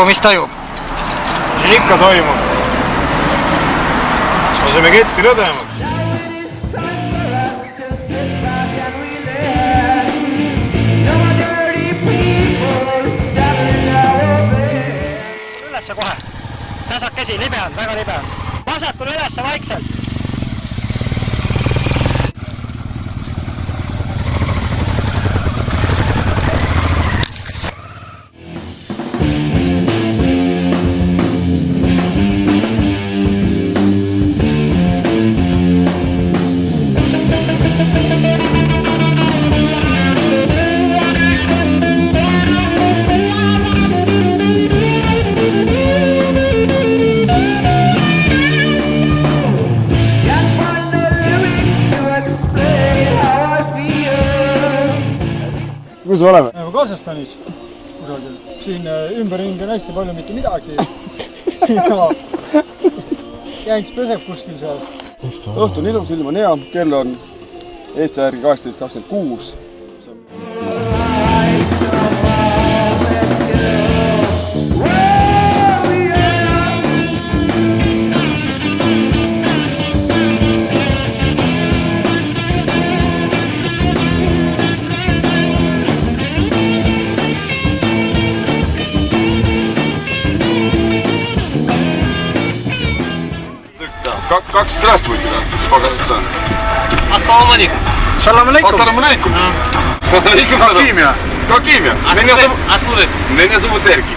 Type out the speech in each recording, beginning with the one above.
mis tajub? Siin ikka toimub. Laseme ketti lõdemaks. Ülesse kohe. Tasak käsi, libe on, väga libe on. Vasakul ülesse vaikselt. Kus me oleme? Kasahstanis kusagil. Siin ümberringi on hästi palju mitte midagi. Jänks peseb kuskil seal. Õhtu on ilus, ilm on hea, kell on Eesti järgi 18.26. Kaks здравствуйте, по Казахстану. Assalamu alaikum. Salam alaikum. Ассаламу алейкум. Как имя? Как имя? Меня зовут Эрки.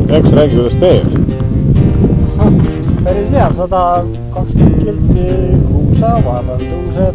eks räägi, kuidas teeb. Päris hea, 120 kilti kuusa, vahepeal tõuse.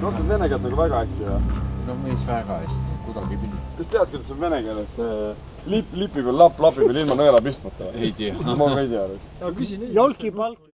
Sa oskad vene keelt nagu väga hästi või? No mis väga hästi, kuidagi pidi. Kas tead, kuidas on vene keeles lipi peal lapi peal ilma nõela pistmata? Ei tea. Ma ka ei tea. Jolki palk.